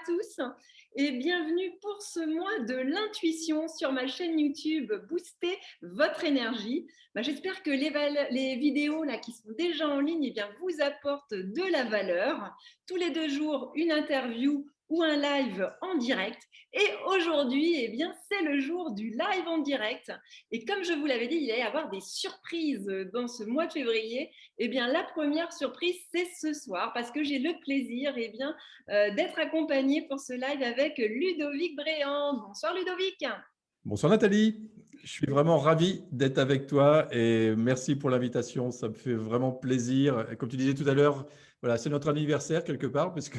tous et bienvenue pour ce mois de l'intuition sur ma chaîne YouTube Booster votre énergie. J'espère que les vidéos là, qui sont déjà en ligne vous apportent de la valeur. Tous les 2 jours, une interview ou un live en direct. Et aujourd'hui, c'est le jour du live en direct. Et comme je vous l'avais dit, il va y avoir des surprises dans ce mois de février. La première surprise, c'est ce soir parce que j'ai le plaisir d'être accompagnée pour ce live avec Ludovic Bréant. Bonsoir Ludovic. Bonsoir Nathalie, je suis vraiment ravi d'être avec toi et merci pour l'invitation, ça me fait vraiment plaisir. Comme tu disais tout à l'heure, voilà, c'est notre anniversaire quelque part parce que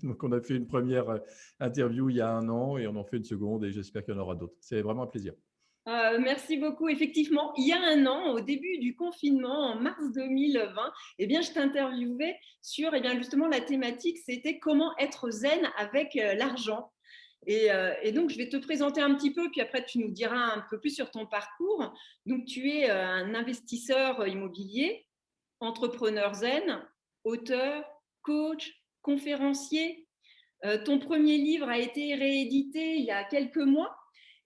donc on a fait une première interview il y a 1 an et on en fait une seconde et j'espère qu'il y en aura d'autres. C'est vraiment un plaisir. Merci beaucoup. Effectivement, il y a 1 an, au début du confinement, en mars 2020, je t'interviewais sur justement la thématique, c'était comment être zen avec l'argent. Et donc, je vais te présenter un petit peu, puis après, tu nous diras un peu plus sur ton parcours. Donc, tu es un investisseur immobilier, entrepreneur zen, auteur, coach, conférencier. Ton premier livre a été réédité il y a quelques mois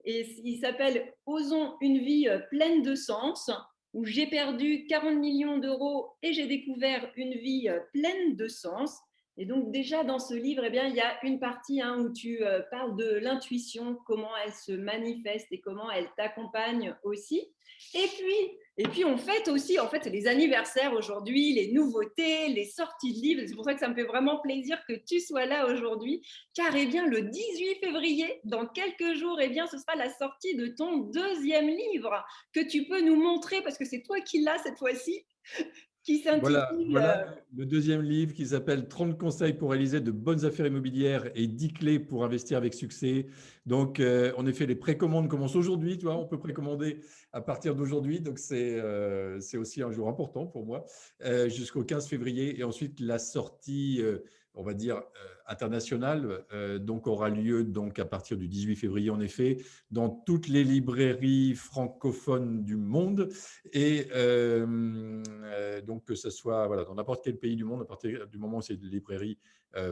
et il s'appelle Osons une vie pleine de sens, où j'ai perdu 40 millions d'euros et j'ai découvert une vie pleine de sens. Et donc déjà dans ce livre, il y a une partie où tu parles de l'intuition, comment elle se manifeste et comment elle t'accompagne aussi. Et puis on fête aussi, en fait, les anniversaires aujourd'hui, les nouveautés, les sorties de livres. C'est pour ça que ça me fait vraiment plaisir que tu sois là aujourd'hui, car le 18 février, dans quelques jours, ce sera la sortie de ton deuxième livre que tu peux nous montrer, parce que c'est toi qui l'as cette fois-ci, qui s'intitule Voilà le deuxième livre qui s'appelle 30 conseils pour réaliser de bonnes affaires immobilières et 10 clés pour investir avec succès. Donc, en effet, les précommandes commencent aujourd'hui. Tu vois, on peut précommander à partir d'aujourd'hui. Donc, c'est aussi un jour important pour moi, jusqu'au 15 février. Et ensuite, la sortie, on va dire, internationale, donc aura lieu donc, à partir du 18 février, en effet, dans toutes les librairies francophones du monde. Et donc, que ce soit voilà, dans n'importe quel pays du monde, à partir du moment où c'est des librairies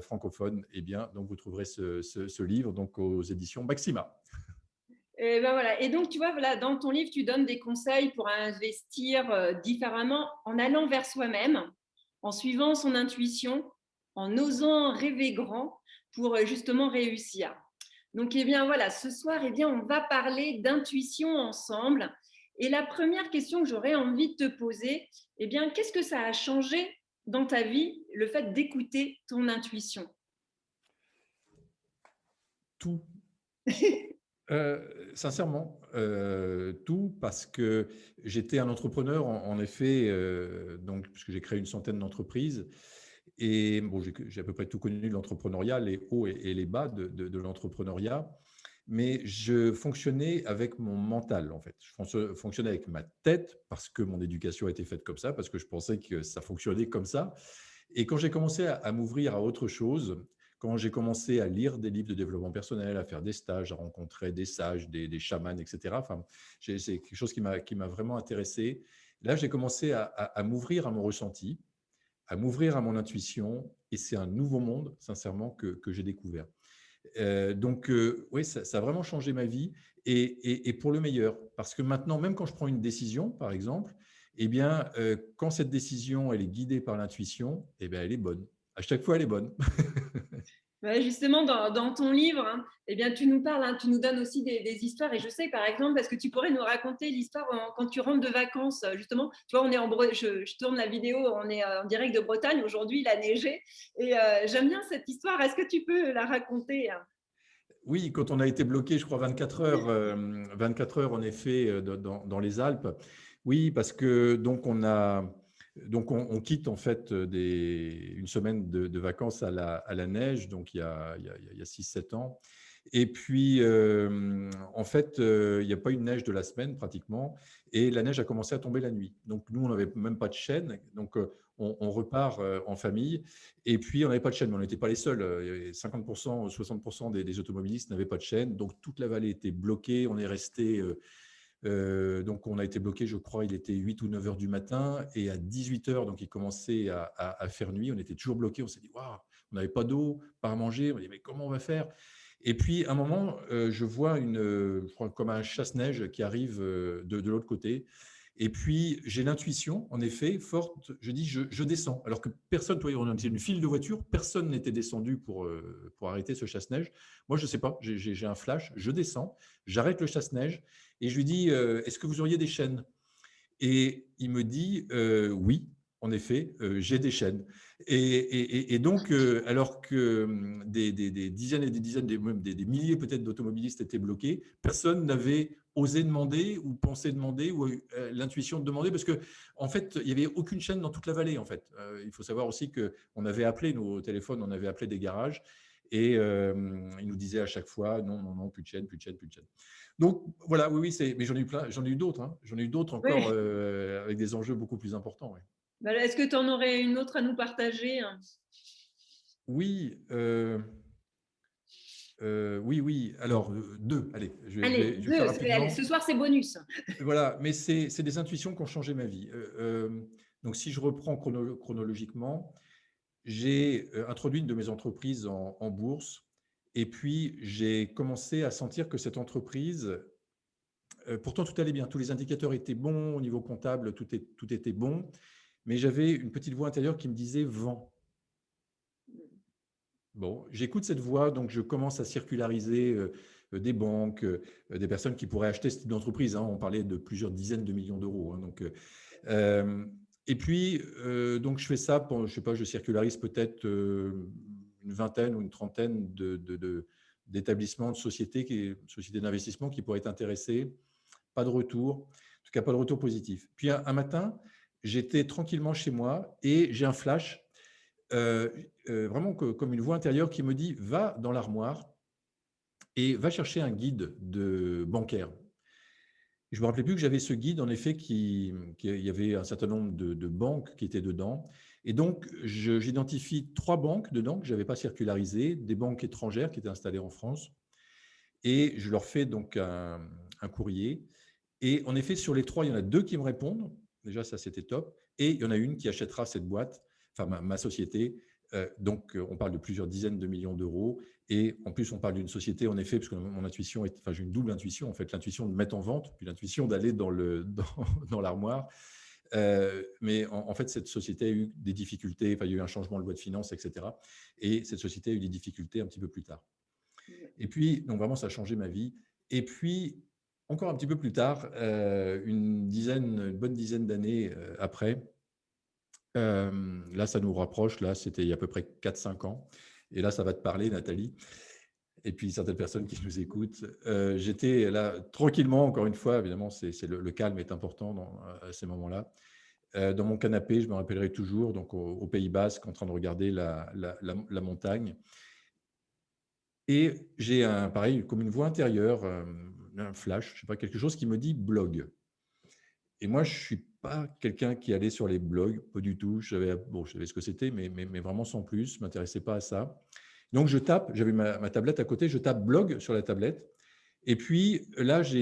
francophones, donc vous trouverez ce livre donc, aux éditions Maxima. Voilà. Et donc, tu vois, voilà, dans ton livre, tu donnes des conseils pour investir différemment en allant vers soi-même, en suivant son intuition, en osant rêver grand pour justement réussir. Donc, voilà, ce soir, on va parler d'intuition ensemble. Et la première question que j'aurais envie de te poser, qu'est-ce que ça a changé dans ta vie, le fait d'écouter ton intuition? Tout. Sincèrement, tout, parce que j'étais un entrepreneur, en effet, donc, puisque j'ai créé une centaine d'entreprises. Et bon, j'ai à peu près tout connu de l'entrepreneuriat, les hauts et les bas de l'entrepreneuriat. Mais je fonctionnais avec mon mental, en fait. Je fonctionnais avec ma tête parce que mon éducation a été faite comme ça, parce que je pensais que ça fonctionnait comme ça. Et quand j'ai commencé à m'ouvrir à autre chose, quand j'ai commencé à lire des livres de développement personnel, à faire des stages, à rencontrer des sages, des chamans, etc. Enfin, c'est quelque chose qui m'a vraiment intéressé. Là, j'ai commencé à m'ouvrir à mon ressenti, à m'ouvrir à mon intuition, et c'est un nouveau monde, sincèrement, que j'ai découvert. Donc, oui, ça a vraiment changé ma vie, et pour le meilleur. Parce que maintenant, même quand je prends une décision, par exemple, quand cette décision elle est guidée par l'intuition, elle est bonne. À chaque fois, elle est bonne. Ouais, justement, dans ton livre, tu nous parles, tu nous donnes aussi des histoires. Et je sais, par exemple, parce que tu pourrais nous raconter l'histoire quand tu rentres de vacances. Justement, tu vois, je tourne la vidéo, on est en direct de Bretagne. Aujourd'hui, il a neigé. Et j'aime bien cette histoire. Est-ce que tu peux la raconter? Oui, quand on a été bloqué, je crois, 24 heures en effet, dans les Alpes. Oui, parce que on quitte en fait une semaine de vacances à la neige, donc il y a 6-7 ans. Et puis, en fait, il n'y a pas eu de neige de la semaine pratiquement, et la neige a commencé à tomber la nuit. Donc, nous, on n'avait même pas de chaîne, donc on repart en famille. Et puis, on n'avait pas de chaîne, mais on n'était pas les seuls. Il y avait 50%, 60% des automobilistes n'avaient pas de chaîne, donc toute la vallée était bloquée. On est resté Donc, on a été bloqué, je crois, il était 8 ou 9 heures du matin. Et à 18 heures, donc il commençait à faire nuit. On était toujours bloqué. On s'est dit, waouh, on n'avait pas d'eau, pas à manger. On dit, mais comment on va faire? Et puis, à un moment, je vois je crois, comme un chasse-neige qui arrive de l'autre côté. Et puis, j'ai l'intuition, en effet, forte. Je dis, je descends. Alors que personne, toi, on était une file de voitures, personne n'était descendu pour arrêter ce chasse-neige. Moi, je ne sais pas, j'ai un flash, je descends, j'arrête le chasse-neige et je lui dis, est-ce que vous auriez des chaînes? Et il me dit, oui, en effet, j'ai des chaînes. Et donc, alors que des dizaines et des dizaines, même des milliers peut-être d'automobilistes étaient bloqués, personne n'avait osé demander ou pensé demander ou eu l'intuition de demander parce que en fait, il n'y avait aucune chaîne dans toute la vallée. En fait, il faut savoir aussi qu'on avait appelé nos téléphones, on avait appelé des garages et ils nous disaient à chaque fois non, non, non, plus de chaîne, plus de chaîne, plus de chaîne. Donc voilà, oui, mais j'en ai eu plein, j'en ai eu d'autres, hein. J'en ai eu d'autres encore Oui. avec des enjeux beaucoup plus importants. Ouais. Est-ce que tu en aurais une autre à nous partager? Oui, oui, oui. Alors deux. Allez, Allez, je vais faire deux. Allez, ce rapidement. soir, c'est bonus. Voilà, mais c'est des intuitions qui ont changé ma vie. Donc si je reprends chronologiquement, j'ai introduit une de mes entreprises en bourse. Et puis, j'ai commencé à sentir que cette entreprise, pourtant tout allait bien, tous les indicateurs étaient bons, au niveau comptable, tout était bon, mais j'avais une petite voix intérieure qui me disait vent. Bon, j'écoute cette voix, donc je commence à circulariser des banques, des personnes qui pourraient acheter ce type d'entreprise, hein. On parlait de plusieurs dizaines de millions d'euros, hein. Euh, et puis, donc je fais ça, je sais pas, je circularise peut-être une vingtaine ou une trentaine d'établissements, de sociétés d'investissement qui pourraient être intéressés. Pas de retour, en tout cas pas de retour positif. Puis un matin, j'étais tranquillement chez moi et j'ai un flash, vraiment comme une voix intérieure qui me dit va dans l'armoire et va chercher un guide de bancaire. Je me rappelais plus que j'avais ce guide, en effet, il y avait un certain nombre de banques qui étaient dedans. Et donc, j'identifie 3 banques dedans que je n'avais pas circularisées, des banques étrangères qui étaient installées en France. Et je leur fais donc un courrier. Et en effet, sur les 3, il y en a 2 qui me répondent. Déjà, ça, c'était top. Et il y en a une qui achètera cette boîte, enfin ma société. Donc, on parle de plusieurs dizaines de millions d'euros. Et en plus, on parle d'une société, en effet, parce que mon intuition enfin, j'ai une double intuition, en fait, l'intuition de mettre en vente, puis l'intuition d'aller dans l'armoire. Mais en fait, cette société a eu des difficultés, enfin, il y a eu un changement de loi de finances, etc. Et cette société a eu des difficultés un petit peu plus tard. Et puis, donc vraiment, ça a changé ma vie. Et puis, encore un petit peu plus tard, une bonne dizaine d'années après, là, ça nous rapproche, là, c'était il y a à peu près 4-5 ans. Et là, ça va te parler, Nathalie, et puis certaines personnes qui nous écoutent. J'étais là tranquillement, encore une fois, évidemment, le calme est important à ces moments-là. Dans mon canapé, je me rappellerai toujours, donc au Pays Basque, en train de regarder la montagne. Et j'ai pareil, comme une voix intérieure, un flash, je sais pas, quelque chose qui me dit blog. Et moi, je suis pas quelqu'un qui allait sur les blogs, pas du tout. Je savais ce que c'était, mais vraiment sans plus, je m'intéressais pas à ça. Donc, j'avais ma tablette à côté, je tape blog sur la tablette. Et puis là, enfin,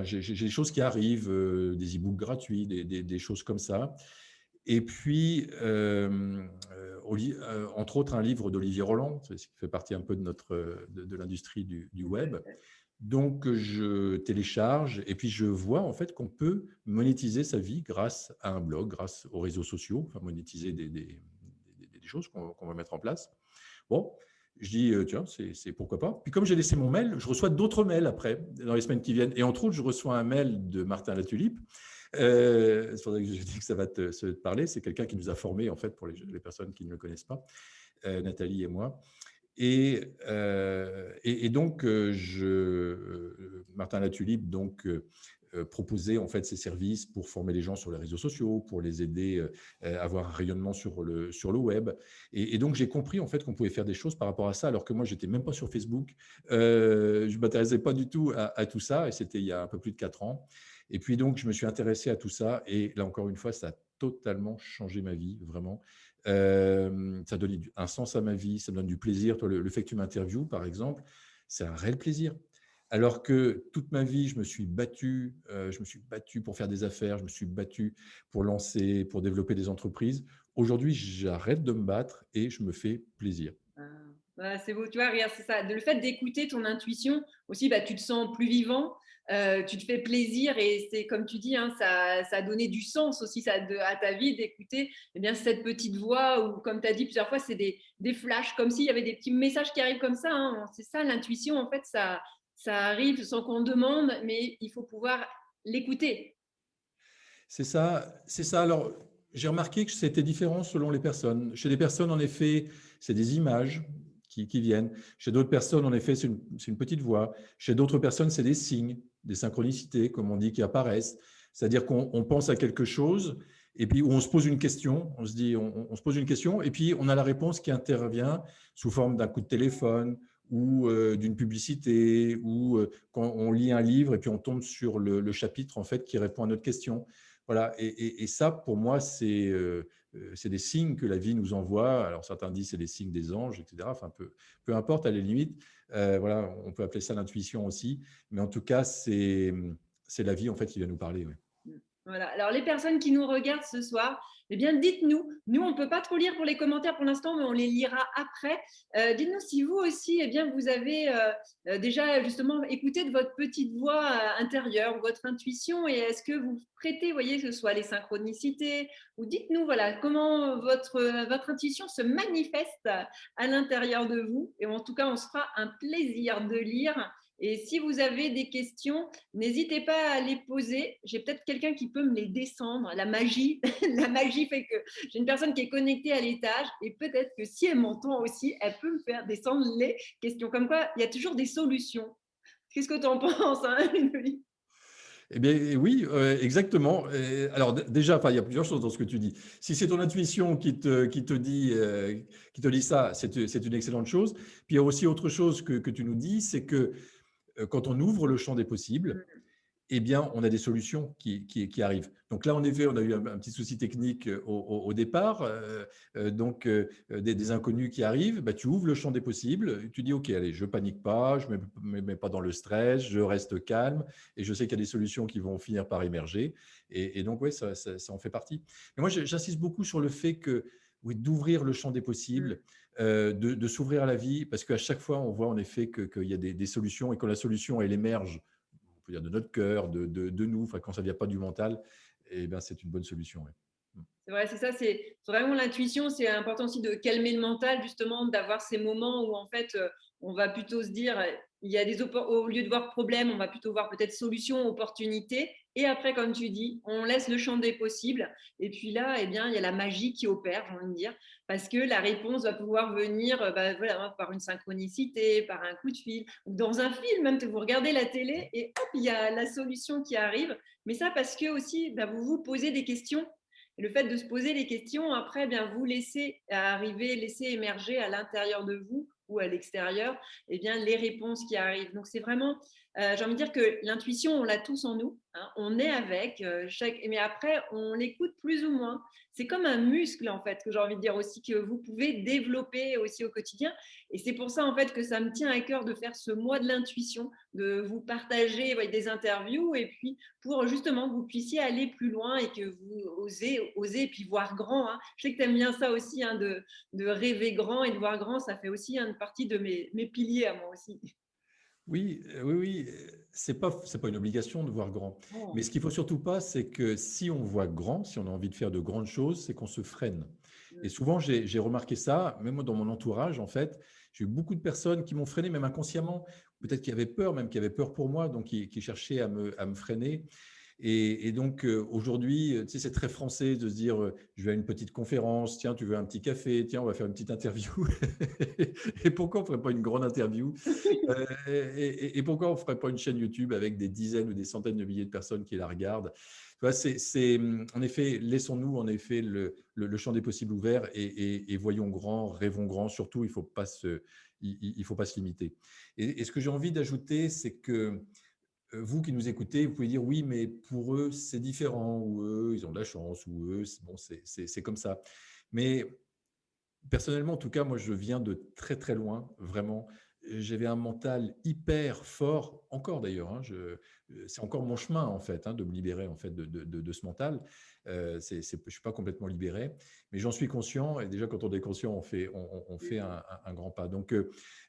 j'ai des choses qui arrivent, des e-books gratuits, des choses comme ça. Et puis, entre autres, un livre d'Olivier Roland, qui fait partie un peu de l'industrie du web. Donc, je télécharge et puis je vois en fait qu'on peut monétiser sa vie grâce à un blog, grâce aux réseaux sociaux, enfin monétiser des choses qu'on va mettre en place. Bon, je dis, tiens, c'est pourquoi pas. Puis comme j'ai laissé mon mail, je reçois d'autres mails après, dans les semaines qui viennent. Et entre autres, je reçois un mail de Martin Latulippe. C'est pour ça que je dis que ça va te parler. C'est quelqu'un qui nous a formés, en fait, pour les personnes qui ne le connaissent pas, Nathalie et moi. Et donc, Martin Latulippe donc, proposait en fait ses services pour former les gens sur les réseaux sociaux, pour les aider à avoir un rayonnement sur le web. Et donc, j'ai compris en fait qu'on pouvait faire des choses par rapport à ça, alors que moi, j'étais même pas sur Facebook. Je ne m'intéressais pas du tout à tout ça, et c'était il y a un peu plus de 4 ans. Et puis donc, je me suis intéressé à tout ça, et là encore une fois, ça a totalement changé ma vie, vraiment. Ça donne un sens à ma vie, ça me donne du plaisir. Toi, le fait que tu m'interviewes, par exemple, c'est un réel plaisir. Alors que toute ma vie, je me suis battu pour faire des affaires, je me suis battu pour lancer, pour développer des entreprises. Aujourd'hui, j'arrête de me battre et je me fais plaisir. Ah, ouais, c'est beau, tu vois, regarde, c'est ça. Le fait d'écouter ton intuition aussi, bah, tu te sens plus vivant, tu te fais plaisir et c'est comme tu dis, hein, ça a donné du sens aussi à ta vie d'écouter eh bien, cette petite voix ou comme tu as dit plusieurs fois, c'est des flashs, comme s'il y avait des petits messages qui arrivent comme ça. Hein. C'est ça l'intuition, en fait, ça arrive sans qu'on demande, mais il faut pouvoir l'écouter. C'est ça, c'est ça. Alors, j'ai remarqué que c'était différent selon les personnes. Chez des personnes, en effet, c'est des images qui viennent. Chez d'autres personnes, en effet, c'est une petite voix. Chez d'autres personnes, c'est des signes, des synchronicités, comme on dit, qui apparaissent. C'est-à-dire qu'on pense à quelque chose et puis où on se pose une question, on se dit, on se pose une question et puis on a la réponse qui intervient sous forme d'un coup de téléphone ou d'une publicité ou quand on lit un livre et puis on tombe sur le chapitre en fait qui répond à notre question. Voilà, et ça, pour moi, c'est des signes que la vie nous envoie. Alors, certains disent c'est des signes des anges, etc. Enfin, peu importe, à la limite. Voilà, on peut appeler ça l'intuition aussi. Mais en tout cas, c'est la vie, en fait, qui vient nous parler. Ouais. Voilà. Alors, les personnes qui nous regardent ce soir, eh bien, dites-nous. Nous, on ne peut pas trop lire pour les commentaires pour l'instant, mais on les lira après. Dites-nous si vous aussi, eh bien, vous avez déjà justement écouté de votre petite voix intérieure, votre intuition, et est-ce que vous prêtez, vous voyez, que ce soit les synchronicités, ou dites-nous, voilà, comment votre intuition se manifeste à l'intérieur de vous. Et en tout cas, on se fera un plaisir de lire. Et si vous avez des questions, n'hésitez pas à les poser. J'ai peut-être quelqu'un qui peut me les descendre. La magie, la magie fait que j'ai une personne qui est connectée à l'étage et peut-être que si elle m'entend aussi, elle peut me faire descendre les questions. Comme quoi, il y a toujours des solutions. Qu'est-ce que tu en penses, hein, Émilie? Eh bien, oui, exactement. Alors, déjà, enfin, il y a plusieurs choses dans ce que tu dis. Si c'est ton intuition qui te dit ça, c'est une excellente chose. Puis, il y a aussi autre chose que tu nous dis, c'est que quand on ouvre le champ des possibles, eh bien, on a des solutions qui arrivent. Donc là, en effet, on a eu un petit souci technique au départ. Donc, des inconnus qui arrivent, bah, tu ouvres le champ des possibles, tu dis, OK, allez, je panique pas, je ne me mets pas dans le stress, je reste calme et je sais qu'il y a des solutions qui vont finir par émerger. Et donc, oui, ça en fait partie. Mais moi, j'insiste beaucoup sur le fait que, oui, d'ouvrir le champ des possibles, de s'ouvrir à la vie, parce qu'à chaque fois, on voit en effet qu'il y a des solutions et quand la solution, elle émerge, on peut dire de notre cœur, de nous, enfin, quand ça ne vient pas du mental, eh bien, c'est une bonne solution. Ouais. C'est vrai, c'est ça, c'est vraiment l'intuition. C'est important aussi de calmer le mental, justement, d'avoir ces moments où en fait, on va plutôt se dire, il y a au lieu de voir problème, on va plutôt voir peut-être solution, opportunité. Et après, comme tu dis, on laisse le champ des possibles. Et puis là, eh bien, il y a la magie qui opère, j'ai envie de dire, parce que la réponse va pouvoir venir bah, voilà, par une synchronicité, par un coup de fil, ou dans un film, même que vous regardez la télé et hop, il y a la solution qui arrive. Mais ça, parce que aussi, bah, vous vous posez des questions et le fait de se poser les questions, après, bien, vous laissez arriver, laissez émerger à l'intérieur de vous ou à l'extérieur, eh bien, les réponses qui arrivent. Donc, c'est vraiment, j'ai envie de dire que l'intuition, on l'a tous en nous, hein, on est avec, mais après, on l'écoute plus ou moins. C'est comme un muscle, en fait, que j'ai envie de dire aussi, que vous pouvez développer aussi au quotidien. Et c'est pour ça, en fait, que ça me tient à cœur de faire ce mois de l'intuition, de vous partager des interviews et puis pour justement que vous puissiez aller plus loin et que vous osez et puis voir grand. Hein. Je sais que tu aimes bien ça aussi, hein, de rêver grand et de voir grand, ça fait aussi une partie de mes piliers à moi aussi. Oui, oui, oui, c'est pas une obligation de voir grand. Oh. Mais ce qu'il faut surtout pas, c'est que si on voit grand, si on a envie de faire de grandes choses, c'est qu'on se freine. Et souvent, j'ai remarqué ça, même dans mon entourage, en fait, j'ai eu beaucoup de personnes qui m'ont freiné, même inconsciemment, peut-être qui avaient peur, même qui avaient peur pour moi, donc qui cherchaient à me freiner. Et donc, aujourd'hui, tu sais, c'est très français de se dire, je vais à une petite conférence, tiens, tu veux un petit café, tiens, on va faire une petite interview. Et pourquoi on ne ferait pas une grande interview? Et pourquoi on ne ferait pas une chaîne YouTube avec des dizaines ou des centaines de milliers de personnes qui la regardent? Tu vois, en effet, laissons-nous en effet le champ des possibles ouvert et voyons grand, rêvons grand. Surtout, il faut pas se limiter. Et ce que j'ai envie d'ajouter, c'est que vous qui nous écoutez, vous pouvez dire oui, mais pour eux, c'est différent, ou eux, ils ont de la chance, ou eux, bon, c'est comme ça. Mais personnellement, en tout cas, moi, je viens de très, très loin, vraiment. j'avais un mental hyper fort, encore d'ailleurs, hein, c'est encore mon chemin en fait, hein, de me libérer en fait de ce mental. Je ne suis pas complètement libéré, mais j'en suis conscient. Et déjà, quand on est conscient, on fait un grand pas. Donc,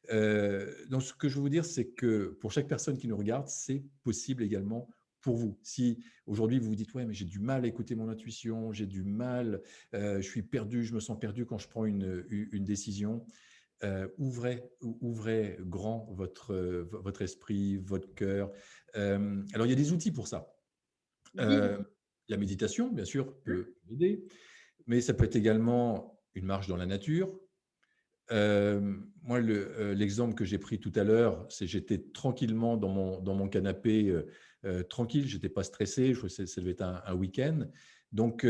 ce que je veux vous dire, c'est que pour chaque personne qui nous regarde, c'est possible également pour vous. Si aujourd'hui vous vous dites, ouais, mais j'ai du mal à écouter mon intuition, j'ai du mal, je suis perdu, je me sens perdu quand je prends une décision. Ouvrez grand votre esprit, votre cœur. Alors, il y a des outils pour ça. Dis-moi. La méditation, bien sûr, peut aider, mais ça peut être également une marche dans la nature. Moi, l'exemple que j'ai pris tout à l'heure, c'est j'étais tranquillement dans mon canapé, tranquille, je n'étais pas stressé, ça devait être un week-end. Donc,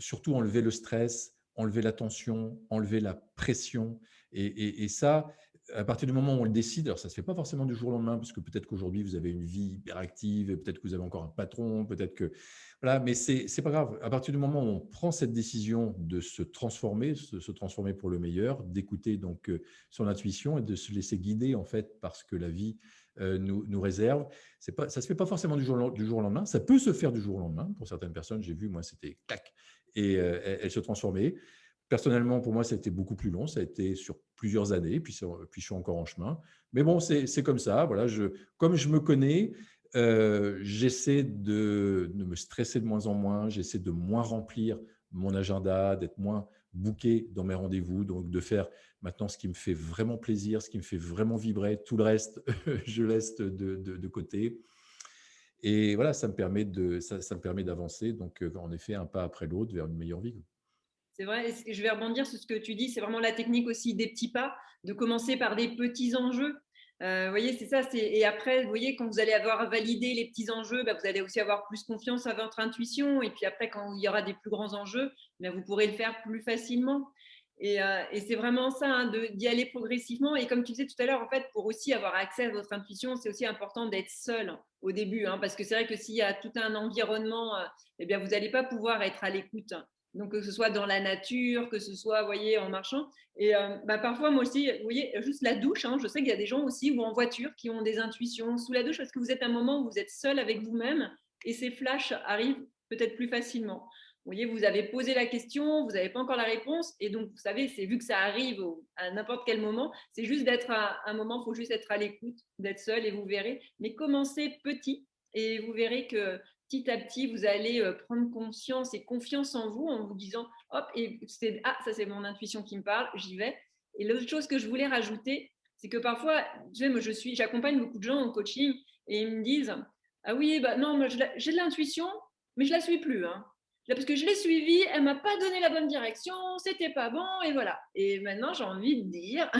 surtout enlever le stress, enlever la tension, enlever la pression. Et ça, à partir du moment où on le décide, alors ça ne se fait pas forcément du jour au lendemain, parce que peut-être qu'aujourd'hui, vous avez une vie hyperactive, et peut-être que vous avez encore un patron, peut-être que… Voilà, mais c'est pas grave. À partir du moment où on prend cette décision de se transformer pour le meilleur, d'écouter donc son intuition et de se laisser guider en fait par ce que la vie nous réserve. Ça se fait pas forcément du jour au lendemain. Ça peut se faire du jour au lendemain. Pour certaines personnes, j'ai vu, moi, c'était clac et elles se transformaient. Personnellement, pour moi, ça a été beaucoup plus long. Ça a été sur plusieurs années, puis je suis encore en chemin. Mais bon, c'est comme ça. Voilà, comme je me connais, j'essaie de me stresser de moins en moins, j'essaie de moins remplir mon agenda, d'être moins booké dans mes rendez-vous, donc de faire maintenant ce qui me fait vraiment plaisir, ce qui me fait vraiment vibrer. Tout le reste, je laisse de côté. Et voilà, ça me permet d'avancer, donc en effet, un pas après l'autre vers une meilleure vie. C'est vrai, je vais rebondir sur ce que tu dis, c'est vraiment la technique aussi des petits pas, de commencer par des petits enjeux. Vous voyez, c'est ça. Et après, vous voyez, quand vous allez avoir validé les petits enjeux, bah, vous allez aussi avoir plus confiance à votre intuition. Et puis après, quand il y aura des plus grands enjeux, bah, vous pourrez le faire plus facilement. Et c'est vraiment ça, hein, d'y aller progressivement. Et comme tu disais tout à l'heure, en fait, pour aussi avoir accès à votre intuition, c'est aussi important d'être seul au début, hein, parce que c'est vrai que s'il y a tout un environnement, eh bien, vous n'allez pas pouvoir être à l'écoute. Donc, que ce soit dans la nature, que ce soit, vous voyez, en marchant. Et bah, parfois, moi aussi, vous voyez, juste la douche, hein, je sais qu'il y a des gens aussi, ou en voiture, qui ont des intuitions sous la douche, parce que vous êtes à un moment où vous êtes seul avec vous-même, et ces flashs arrivent peut-être plus facilement. Vous voyez, vous avez posé la question, vous n'avez pas encore la réponse, et donc, vous savez, c'est vu que ça arrive à n'importe quel moment, c'est juste d'être à un moment, il faut juste être à l'écoute, d'être seul, et vous verrez. Mais commencez petit, et vous verrez que petit à petit, vous allez prendre conscience et confiance en vous en vous disant, hop, et ça c'est mon intuition qui me parle, j'y vais. Et l'autre chose que je voulais rajouter, c'est que parfois, j'accompagne beaucoup de gens en coaching et ils me disent, ah oui, bah non, moi j'ai de l'intuition, mais je la suis plus, hein. Parce que je l'ai suivie, elle m'a pas donné la bonne direction, c'était pas bon, et voilà. Et maintenant, j'ai envie de dire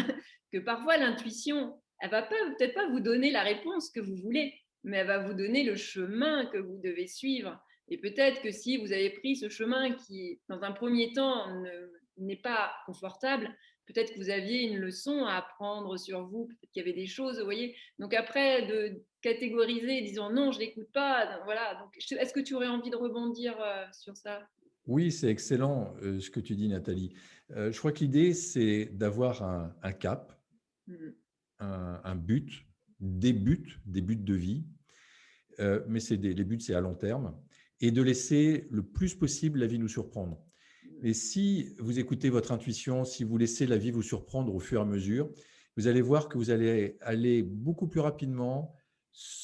que parfois l'intuition, elle va peut-être pas vous donner la réponse que vous voulez, mais elle va vous donner le chemin que vous devez suivre. Et peut-être que si vous avez pris ce chemin qui, dans un premier temps, n'est pas confortable, peut-être que vous aviez une leçon à apprendre sur vous, peut-être qu'il y avait des choses, vous voyez. Donc après, de catégoriser, disant non, je ne l'écoute pas, voilà. Donc, est-ce que tu aurais envie de rebondir sur ça? Oui, c'est excellent ce que tu dis, Nathalie. Je crois que l'idée, c'est d'avoir un cap, Mm. un but, des buts de vie, mais les buts, c'est à long terme, et de laisser le plus possible la vie nous surprendre. Et si vous écoutez votre intuition, si vous laissez la vie vous surprendre au fur et à mesure, vous allez voir que vous allez aller beaucoup plus rapidement,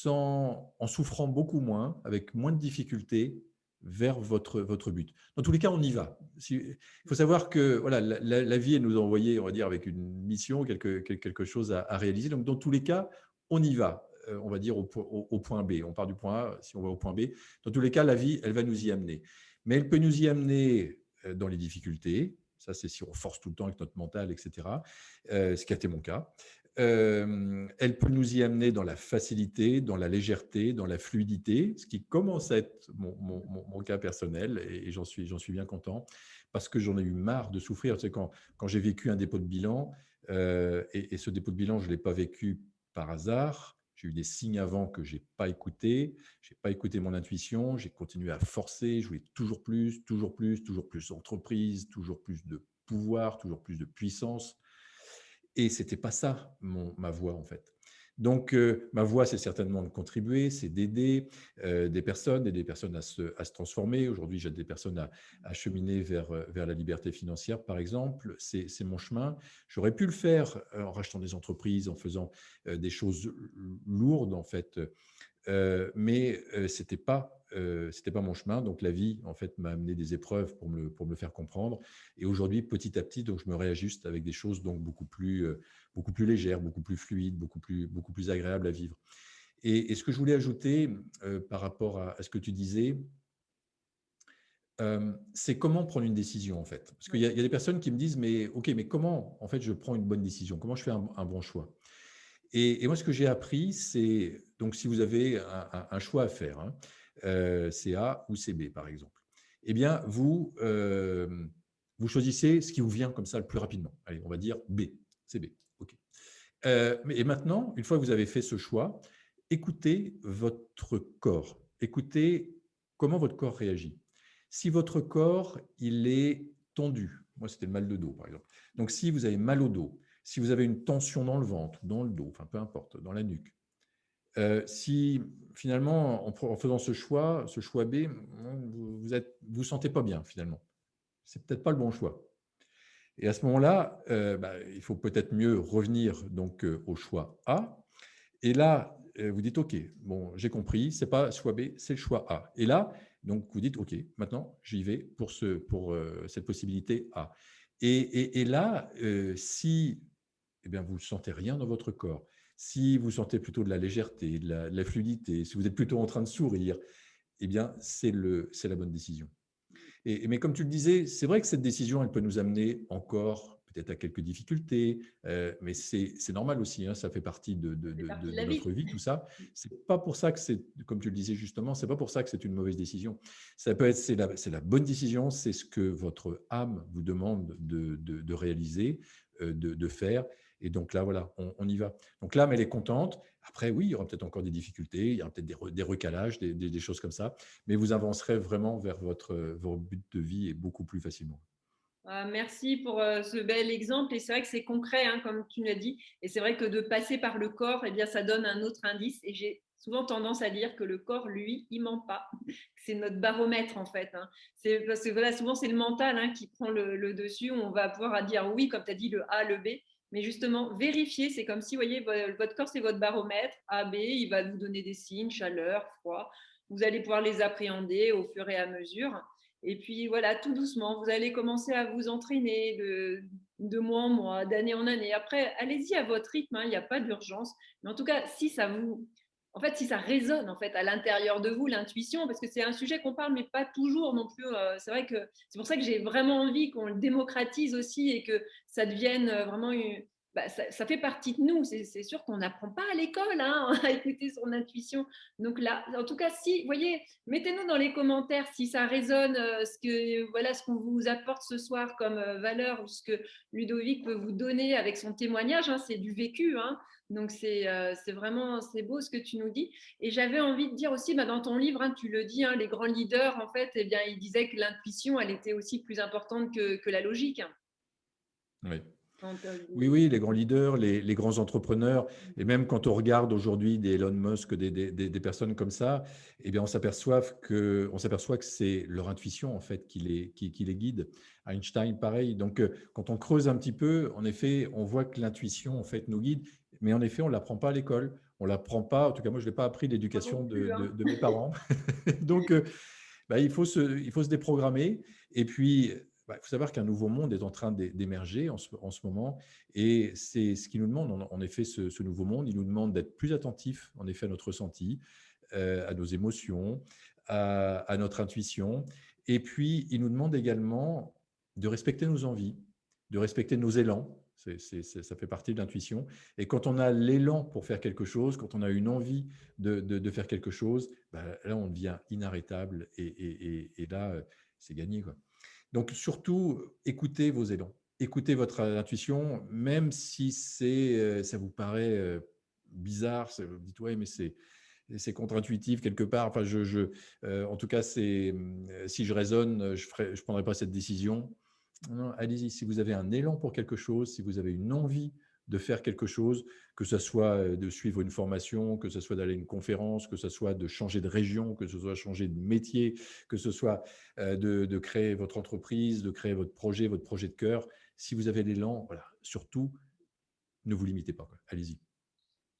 en souffrant beaucoup moins, avec moins de difficultés, vers votre but. Dans tous les cas, on y va. Il faut savoir que voilà, la vie, elle nous a envoyé, on va dire, avec une mission, quelque chose à réaliser. Donc, dans tous les cas, on y va. On va dire au point B. On part du point A, si on va au point B. Dans tous les cas, la vie, elle va nous y amener. Mais elle peut nous y amener dans les difficultés. Ça, c'est si on force tout le temps avec notre mental, etc. Ce qui a été mon cas. Elle peut nous y amener dans la facilité, dans la légèreté, dans la fluidité, ce qui commence à être mon cas personnel, et j'en suis bien content, parce que j'en ai eu marre de souffrir. Tu sais, quand j'ai vécu un dépôt de bilan, et ce dépôt de bilan, je ne l'ai pas vécu par hasard. J'ai eu des signes avant que je n'ai pas écouté. Je n'ai pas écouté mon intuition. J'ai continué à forcer. Je voulais toujours plus, toujours plus, toujours plus d'entreprise, toujours plus de pouvoir, toujours plus de puissance. Et ce n'était pas ça ma voie, en fait. Donc, ma voie, c'est certainement de contribuer, c'est d'aider des personnes, et des personnes à se transformer. Aujourd'hui, j'aide des personnes à cheminer vers la liberté financière, par exemple. C'est mon chemin. J'aurais pu le faire en rachetant des entreprises, en faisant des choses lourdes, en fait, mais c'était pas mon chemin. Donc la vie, en fait, m'a amené des épreuves pour me le faire comprendre. Et aujourd'hui, petit à petit, donc je me réajuste avec des choses donc beaucoup plus légères, beaucoup plus fluides, beaucoup plus agréables à vivre. Et ce que je voulais ajouter par rapport à ce que tu disais, c'est comment prendre une décision, en fait. Parce qu'il y a des personnes qui me disent, mais OK, mais comment, en fait, je prends une bonne décision? Comment je fais un bon choix? Et moi, ce que j'ai appris, c'est donc si vous avez un choix à faire, hein, c'est A ou c'est B, par exemple. Eh bien, vous choisissez ce qui vous vient comme ça le plus rapidement. Allez, on va dire B, c'est B. OK. Et maintenant, une fois que vous avez fait ce choix, écoutez votre corps. Écoutez comment votre corps réagit. Si votre corps, il est tendu, moi c'était le mal de dos par exemple. Donc si vous avez mal au dos, si vous avez une tension dans le ventre, dans le dos, enfin peu importe, dans la nuque, si finalement en faisant ce choix B, vous sentez pas bien finalement. C'est peut-être pas le bon choix. Et à ce moment-là, il faut peut-être mieux revenir donc au choix A. Et là, vous dites OK, bon, j'ai compris, c'est pas choix B, c'est le choix A. Et là, donc vous dites OK, maintenant j'y vais pour cette possibilité A. Et là, si vous ne sentez rien dans votre corps, si vous sentez plutôt de la légèreté, de la fluidité, si vous êtes plutôt en train de sourire, eh bien, c'est la bonne décision. Mais comme tu le disais, c'est vrai que cette décision, elle peut nous amener encore peut-être à quelques difficultés, mais c'est normal aussi, hein, ça fait partie C'est partie de la notre vie. vie, tout ça. C'est pas pour ça que c'est, comme tu le disais justement, c'est pas pour ça que c'est une mauvaise décision. Ça peut être, c'est la bonne décision, c'est ce que votre âme vous demande de réaliser, de faire. Et donc là, voilà, on y va. Donc l'âme, elle est contente. Après, oui, il y aura peut-être encore des difficultés, il y aura peut-être des recalages, des choses comme ça, mais vous avancerez vraiment vers votre but de vie et beaucoup plus facilement. Merci pour ce bel exemple. Et c'est vrai que c'est concret, hein, comme tu l'as dit. Et c'est vrai que de passer par le corps, eh bien, ça donne un autre indice. Et j'ai souvent tendance à dire que le corps, lui, il ment pas. C'est notre baromètre, en fait. Hein. C'est parce que voilà, souvent, c'est le mental hein, qui prend le dessus. On va pouvoir dire oui, comme tu as dit, le A, le B. Mais justement, vérifier, c'est comme si, vous voyez, votre corps, c'est votre baromètre. A, B, il va vous donner des signes, chaleur, froid. Vous allez pouvoir les appréhender au fur et à mesure. Et puis voilà, tout doucement, vous allez commencer à vous entraîner de mois en mois, d'année en année. Après, allez-y à votre rythme, hein, il n'y a pas d'urgence. Mais en tout cas, si ça vous, en fait, si ça résonne en fait à l'intérieur de vous, l'intuition, parce que c'est un sujet qu'on parle, mais pas toujours non plus. C'est vrai que c'est pour ça que j'ai vraiment envie qu'on le démocratise aussi et que ça devienne vraiment une, ça fait partie de nous. C'est sûr qu'on n'apprend pas à l'école hein, à écouter son intuition. Donc là, en tout cas, si, vous voyez, mettez-nous dans les commentaires si ça résonne, voilà, ce qu'on vous apporte ce soir comme valeur ou ce que Ludovic peut vous donner avec son témoignage. Hein, c'est du vécu. Hein, donc c'est vraiment c'est beau ce que tu nous dis. Et j'avais envie de dire aussi, dans ton livre, hein, tu le dis, hein, les grands leaders, en fait, eh bien, ils disaient que l'intuition, elle était aussi plus importante que la logique. Hein. Oui. Quand, Oui, oui, les grands leaders, les grands entrepreneurs, et même quand on regarde aujourd'hui des Elon Musk, des personnes comme ça, eh bien, on s'aperçoit que c'est leur intuition en fait qui les guide. Einstein, pareil. Donc, quand on creuse un petit peu, en effet, on voit que l'intuition en fait nous guide, mais en effet, on ne l'apprend pas à l'école. On l'apprend pas. En tout cas, moi, je l'ai pas appris de moi non l'éducation plus. Hein. de mes parents. Donc, il faut se déprogrammer. Et puis, il faut savoir qu'un nouveau monde est en train d'émerger en ce moment. Et c'est ce qui nous demande, en effet, ce nouveau monde. Il nous demande d'être plus attentifs, en effet, à notre ressenti, à nos émotions, à notre intuition. Et puis, il nous demande également de respecter nos envies, de respecter nos élans. Ça fait partie de l'intuition. Et quand on a l'élan pour faire quelque chose, quand on a une envie de faire quelque chose, là, on devient inarrêtable et là, c'est gagné, quoi. Donc, surtout, écoutez vos élans, écoutez votre intuition, même si ça vous paraît bizarre, vous dites, ouais, mais c'est contre-intuitif quelque part. Enfin, en tout cas, si je raisonne, je ne prendrai pas cette décision. Non, allez-y, si vous avez un élan pour quelque chose, si vous avez une envie de faire quelque chose, que ce soit de suivre une formation, que ce soit d'aller à une conférence, que ce soit de changer de région, que ce soit changer de métier, que ce soit de créer votre entreprise, de créer votre projet de cœur. Si vous avez l'élan, voilà, surtout, ne vous limitez pas, quoi. Allez-y.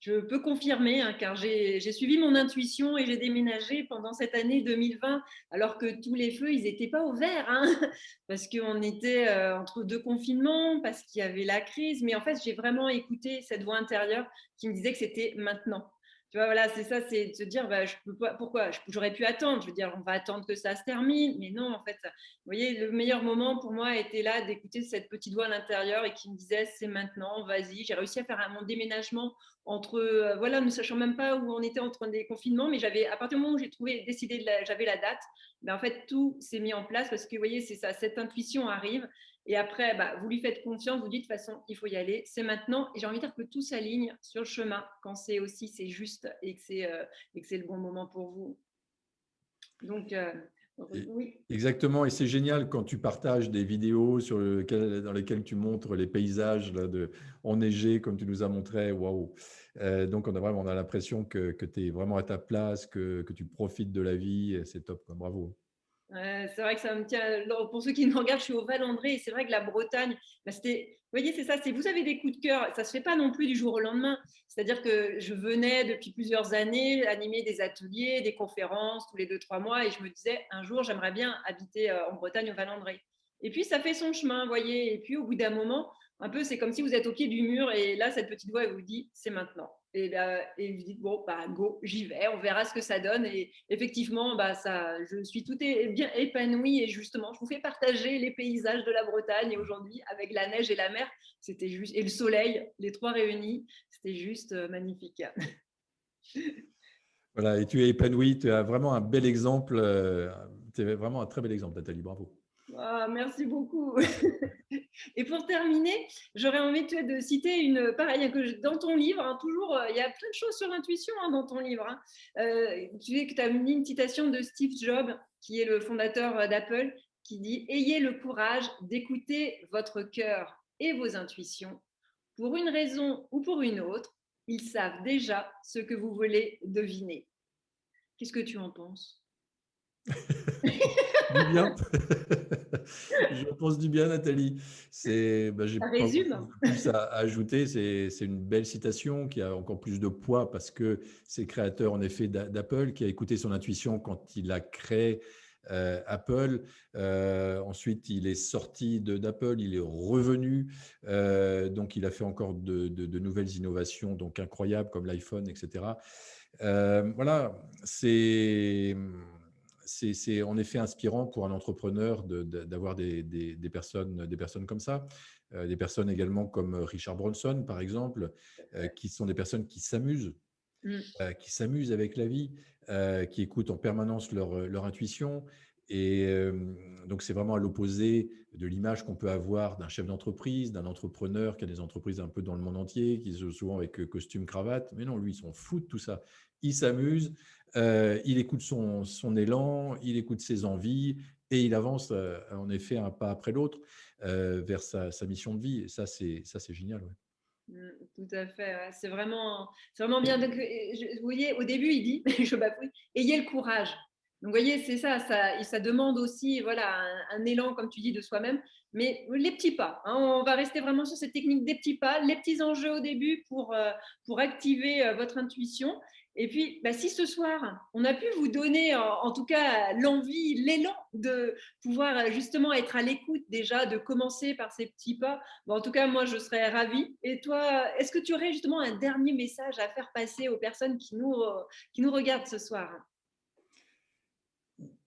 Je peux confirmer, hein, car j'ai suivi mon intuition et j'ai déménagé pendant cette année 2020, alors que tous les feux, ils n'étaient pas au vert, hein, parce qu'on était entre deux confinements, parce qu'il y avait la crise. Mais en fait, j'ai vraiment écouté cette voix intérieure qui me disait que c'était maintenant. Tu vois, voilà, c'est ça, c'est de se dire, bah, je peux pas, pourquoi j'aurais pu attendre. Je veux dire, on va attendre que ça se termine, mais non, en fait, vous voyez, le meilleur moment pour moi était là d'écouter cette petite voix à l'intérieur et qui me disait, c'est maintenant, vas-y. J'ai réussi à faire mon déménagement entre voilà, ne sachant même pas où on était entre des confinements, mais j'avais à partir du moment où j'ai trouvé décidé j'avais la date, ben en fait tout s'est mis en place parce que vous voyez c'est ça, cette intuition arrive et après bah, vous lui faites confiance, vous dites de toute façon il faut y aller, c'est maintenant et j'ai envie de dire que tout s'aligne sur le chemin quand c'est aussi c'est juste et que c'est le bon moment pour vous. Donc Et- oui. Exactement, et c'est génial quand tu partages des vidéos dans lesquelles tu montres les paysages là, enneigés comme tu nous as montré. Waouh! Donc on a l'impression que tu es vraiment à ta place, que tu profites de la vie. Et c'est top, quoi. Bravo. C'est vrai que ça me tient. Pour ceux qui nous regardent, je suis au Val-André et c'est vrai que la Bretagne, bah, c'était. Vous voyez, c'est ça. C'est vous avez des coups de cœur. Ça se fait pas non plus du jour au lendemain. C'est-à-dire que je venais depuis plusieurs années animer des ateliers, des conférences tous les 2, 3 mois et je me disais un jour j'aimerais bien habiter en Bretagne au Val-André. Et puis ça fait son chemin, vous voyez. Et puis au bout d'un moment, un peu c'est comme si vous êtes au pied du mur et là cette petite voix elle vous dit c'est maintenant. Et vous dites bon bah go, j'y vais, on verra ce que ça donne et effectivement bah ça, je suis tout bien épanouie et justement je vous fais partager les paysages de la Bretagne aujourd'hui avec la neige et la mer, c'était juste et le soleil, les trois réunis, c'était juste magnifique. Voilà, et tu es épanoui, tu as vraiment un bel exemple. Tu es vraiment un très bel exemple, Nathalie. Bravo. Ah, merci beaucoup. Et pour terminer, j'aurais envie de citer une pareille dans ton livre, hein, toujours, il y a plein de choses sur l'intuition hein, dans ton livre. Hein. Tu sais que tu as mis une citation de Steve Jobs, qui est le fondateur d'Apple, qui dit ayez le courage d'écouter votre cœur et vos intuitions. Pour une raison ou pour une autre, ils savent déjà ce que vous voulez deviner. Qu'est-ce que tu en penses? Du bien. Je pense du bien, Nathalie. J'ai Ça pas grand-chose résume. de plus à ajouter. C'est une belle citation qui a encore plus de poids parce que c'est le créateur, en effet, d'Apple qui a écouté son intuition quand il a créé Apple. Ensuite, il est sorti d'Apple, il est revenu. Donc, il a fait encore de nouvelles innovations donc incroyables comme l'iPhone, etc. Voilà, c'est en effet inspirant pour un entrepreneur d'avoir des personnes comme ça, des personnes également comme Richard Branson, par exemple, qui sont des personnes qui s'amusent avec la vie, qui écoutent en permanence leur intuition. Et donc, c'est vraiment à l'opposé de l'image qu'on peut avoir d'un chef d'entreprise, d'un entrepreneur qui a des entreprises un peu dans le monde entier, qui sont souvent avec costume, cravate. Mais non, lui, il s'en fout de tout ça. Il s'amuse, il écoute son élan, il écoute ses envies et il avance en effet un pas après l'autre vers sa mission de vie. Et ça, c'est génial. Ouais. Tout à fait, ouais. C'est vraiment bien. Donc, vous voyez, au début, il dit, je bafouille, ayez le courage. Donc, vous voyez, c'est ça, ça demande aussi voilà, un élan, comme tu dis, de soi-même, mais les petits pas. Hein, on va rester vraiment sur cette technique des petits pas, les petits enjeux au début pour activer votre intuition. Et puis, bah, si ce soir, on a pu vous donner, en tout cas, l'envie, l'élan de pouvoir justement être à l'écoute déjà, de commencer par ces petits pas, bon, en tout cas, moi, je serais ravie. Et toi, est-ce que tu aurais justement un dernier message à faire passer aux personnes qui nous regardent ce soir?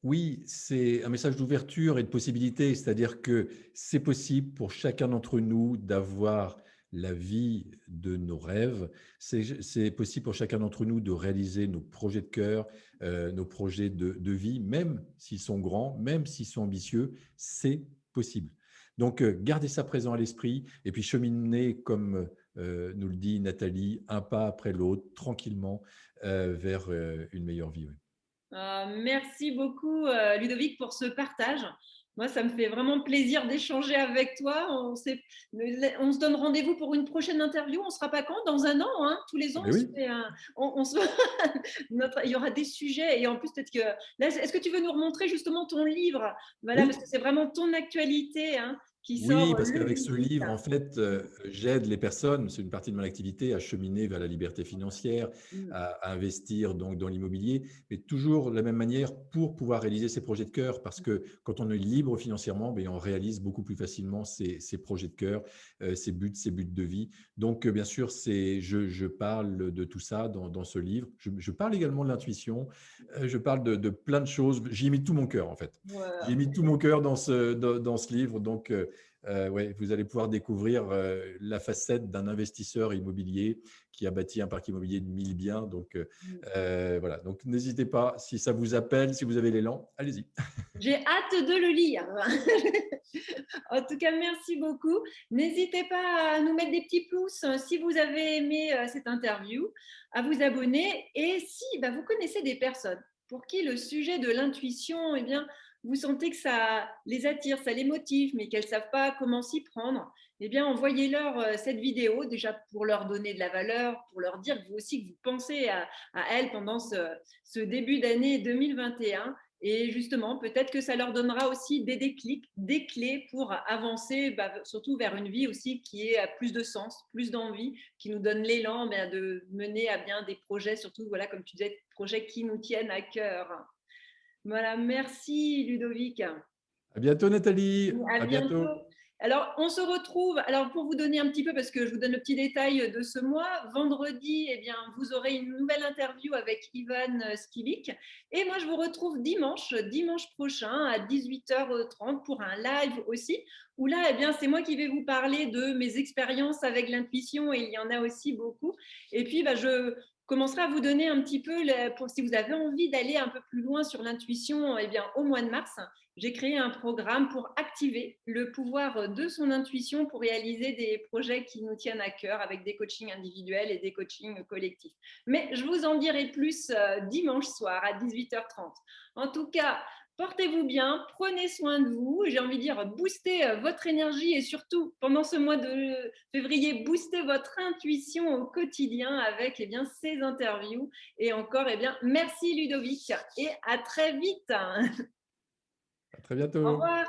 Oui, c'est un message d'ouverture et de possibilité, c'est-à-dire que c'est possible pour chacun d'entre nous d'avoir la vie de nos rêves. C'est possible pour chacun d'entre nous de réaliser nos projets de cœur, nos projets de vie, même s'ils sont grands, même s'ils sont ambitieux, c'est possible. Donc, gardez ça présent à l'esprit et puis cheminez, comme nous le dit Nathalie, un pas après l'autre, tranquillement, vers une meilleure vie. Oui. Merci beaucoup, Ludovic, pour ce partage. Moi, ça me fait vraiment plaisir d'échanger avec toi. On se donne rendez-vous pour une prochaine interview. On ne sera pas quand? Dans un an, hein. Tous les Ah ans, ben oui, on se il y aura des sujets. Et en plus, peut-être que là, est-ce que tu veux nous remontrer justement ton livre? Voilà, parce oui. que c'est vraiment ton actualité, hein, qui Oui, sort parce le qu'avec ce 18. livre, en fait, j'aide les personnes, c'est une partie de mon activité, à cheminer vers la liberté financière, Mm. à investir donc dans l'immobilier, mais toujours de la même manière pour pouvoir réaliser ses projets de cœur, parce que quand on est libre financièrement, ben, on réalise beaucoup plus facilement ses projets de cœur, ses buts de vie. Donc, bien sûr, je parle de tout ça dans ce livre. Je parle également de l'intuition, je parle de plein de choses. J'y ai mis tout mon cœur, en fait. J'ai Voilà. mis tout mon cœur dans ce livre. Donc, ouais, vous allez pouvoir découvrir la facette d'un investisseur immobilier qui a bâti un parc immobilier de 1000 biens. Donc, voilà. Donc, n'hésitez pas, si ça vous appelle, si vous avez l'élan, allez-y. J'ai hâte de le lire. En tout cas, merci beaucoup. N'hésitez pas à nous mettre des petits pouces si vous avez aimé cette interview, à vous abonner et si vous connaissez des personnes pour qui le sujet de l'intuition, eh bien, vous sentez que ça les attire, ça les motive, mais qu'elles ne savent pas comment s'y prendre, eh bien, envoyez-leur cette vidéo déjà pour leur donner de la valeur, pour leur dire que vous aussi que vous pensez à elles pendant ce début d'année 2021. Et justement, peut-être que ça leur donnera aussi des déclics, des clés pour avancer, surtout vers une vie aussi qui ait plus de sens, plus d'envie, qui nous donne l'élan de mener à bien des projets, surtout, voilà, comme tu disais, projets qui nous tiennent à cœur. Voilà, merci Ludovic. À bientôt, Nathalie. À À bientôt. bientôt. Alors, on se retrouve, alors pour vous donner un petit peu, parce que je vous donne le petit détail de ce mois, vendredi, eh bien, vous aurez une nouvelle interview avec Ivan Skilic. Et moi, je vous retrouve dimanche prochain à 18h30 pour un live aussi, où là, eh bien, c'est moi qui vais vous parler de mes expériences avec l'intuition, et il y en a aussi beaucoup. Et puis, je commencerai à vous donner un petit peu, pour, si vous avez envie d'aller un peu plus loin sur l'intuition, eh bien, au mois de mars, j'ai créé un programme pour activer le pouvoir de son intuition pour réaliser des projets qui nous tiennent à cœur avec des coachings individuels et des coachings collectifs. Mais je vous en dirai plus dimanche soir à 18h30. En tout cas, portez-vous bien, prenez soin de vous. J'ai envie de dire, boostez votre énergie et surtout, pendant ce mois de février, boostez votre intuition au quotidien avec ces interviews. Et encore, merci Ludovic et à très vite. À très Au bientôt. revoir.